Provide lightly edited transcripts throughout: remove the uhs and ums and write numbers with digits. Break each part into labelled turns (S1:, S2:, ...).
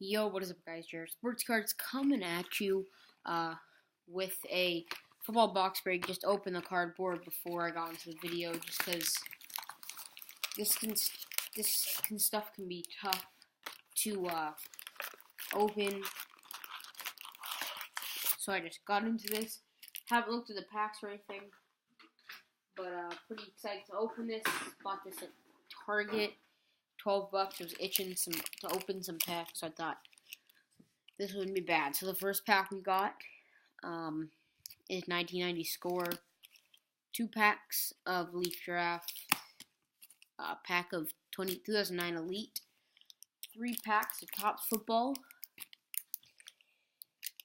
S1: Yo, what is up, guys? Jared Sports Cards coming at you with a football box break. Just opened the cardboard before I got into the video, just because stuff can be tough to open. So I just got into this. Haven't looked at the packs or anything, but pretty excited to open this. Bought this at Target. $12. I was itching to open some packs, so I thought this wouldn't be bad. So the first pack we got is 1990 Score. 2 packs of Leaf Draft. A pack of 2009 Elite. 3 packs of Topps Football.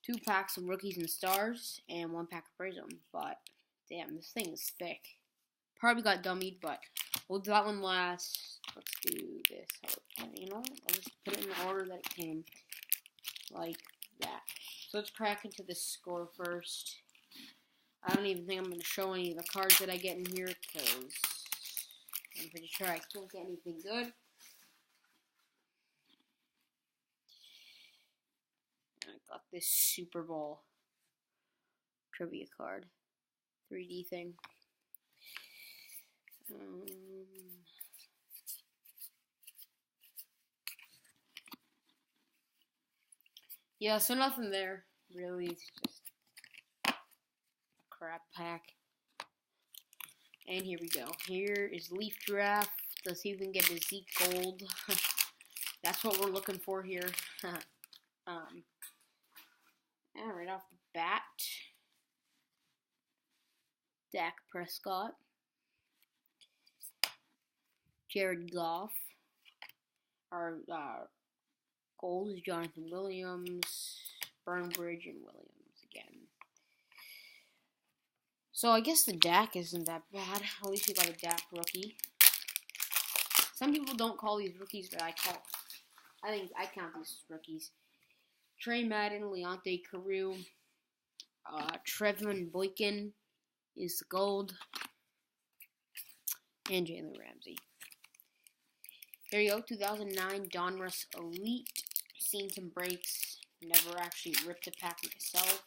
S1: 2 packs of Rookies and Stars. And 1 pack of Prism. But, damn, this thing is thick. Probably got dummied, but we'll do that one last. Let's do this. You know what? I'll just put it in the order that it came. Like that. So let's crack into the Score first. I don't even think I'm going to show any of the cards that I get in here, because I'm pretty sure I can't get anything good. And I got this Super Bowl trivia card. 3D thing. Yeah, so nothing there, really. It's just a crap pack. And here we go. Here is Leaf Draft. Let's see if we can get a Zeke Gold. That's what we're looking for here. And right off the bat, Dak Prescott. Jared Goff. Our gold is Jonathan Williams, Burnbridge, and Williams again. So I guess the Dak isn't that bad. At least we got a Dak rookie. Some people don't call these rookies, but I think I count these as rookies. Trey Madden, Leonte Carew, Trevin Boykin is the gold, and Jalen Ramsey. There you go, 2009 Donruss Elite. Seen some breaks. Never actually ripped a pack myself.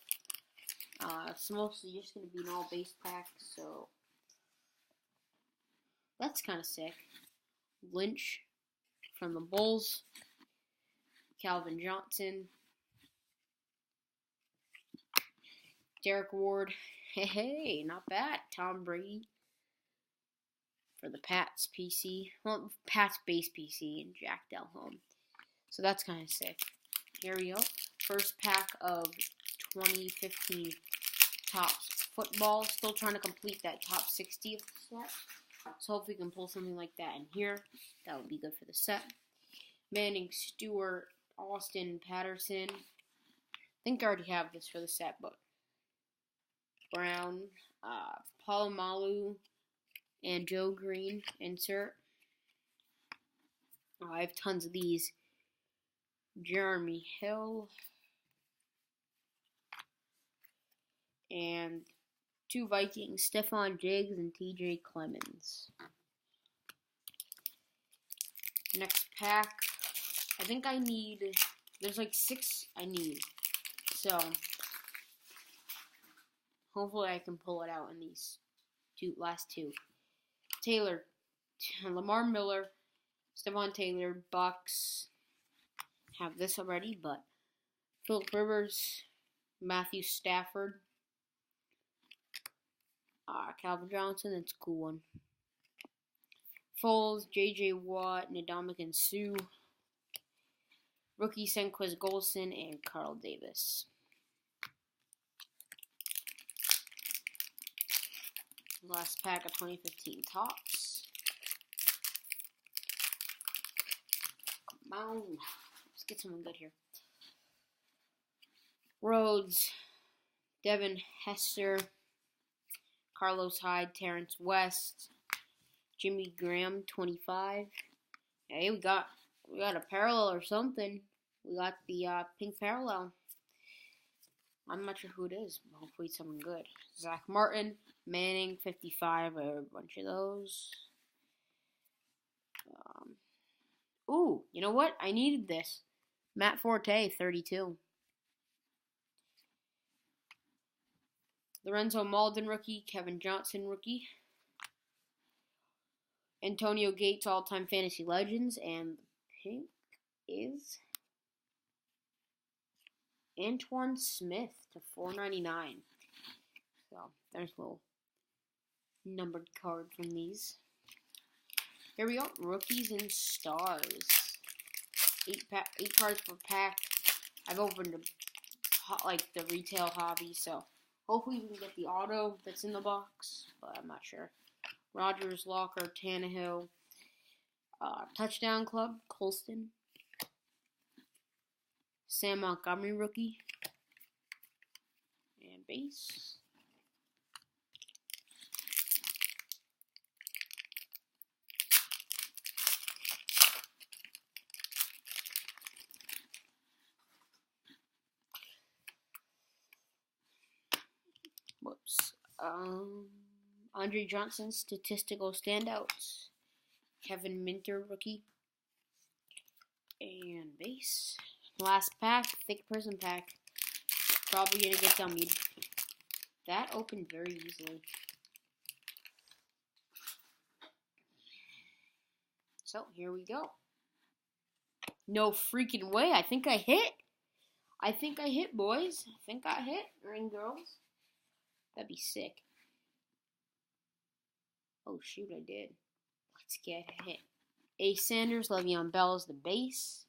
S1: It's mostly just going to be an all base pack, so that's kind of sick. Lynch from the Bulls. Calvin Johnson. Derek Ward. Hey, not bad. Tom Brady. For the Pats PC. Well, Pats base PC and Jack Delhomme. So that's kind of sick. Here we go. First pack of 2015 Topps Football. Still trying to complete that top 60th set. So hopefully we can pull something like that in here. That would be good for the set. Manning, Stewart, Austin, Patterson. I think I already have this for the set, but Brown, Palomalu, and Joe Green, insert. I have tons of these. Jeremy Hill. And 2 Vikings, Stephon Diggs and TJ Clemens. Next pack. I think I need, there's like 6 I need. So, hopefully I can pull it out in these last 2. Taylor, Lamar Miller, Stephon Taylor, Bucks. Have this already, but Philip Rivers, Matthew Stafford, Calvin Johnson. That's a cool one. Foles, J.J. Watt, Ndamukong Suh, rookie Senquez Golson, and Carl Davis. Last pack of 2015 Topps. Come on. Let's get someone good here. Rhodes, Devin Hester, Carlos Hyde, Terrence West, Jimmy Graham, 25. Hey, we got a parallel or something. We got the pink parallel. I'm not sure who it is, but hopefully it's someone good. Zach Martin, Manning, 55, a bunch of those. Ooh, you know what? I needed this. Matt Forte, 32. Lorenzo Malden rookie. Kevin Johnson rookie. Antonio Gates, all-time fantasy legends. And the pink is Antoine Smith to 499. So there's a little numbered card from these. Here we go. Rookies and stars. 8 cards per pack. I've opened the retail hobby, so hopefully we can get the auto that's in the box, but I'm not sure. Rodgers, Locker, Tannehill, Touchdown Club, Colston, Sam Montgomery rookie, and base. Whoops. Andre Johnson, statistical standouts. Kevin Minter, rookie. And base. Last pack, thick prison pack. Probably gonna get dummied. That opened very easily. So, here we go. No freaking way. I think I hit. Boys. I think I hit. Ring girls. That'd be sick. Oh, shoot, I did. Let's get a hit. Ace Sanders, Le'Veon Bell is the base.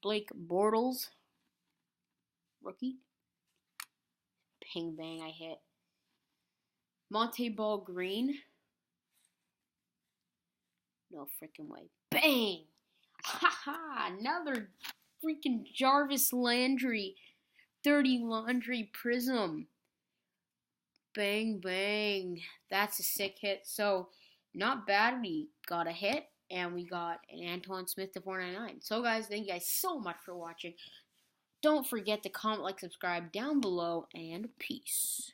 S1: Blake Bortles, rookie. Ping bang, I hit. Monte Ball Green. No freaking way. Bang! Haha! Another freaking Jarvis Landry 30 Laundry Prism. Bang, bang. That's a sick hit. So, not bad. We got a hit, and we got an Antoine Smith to 499. So, guys, thank you guys so much for watching. Don't forget to comment, like, subscribe down below, and peace.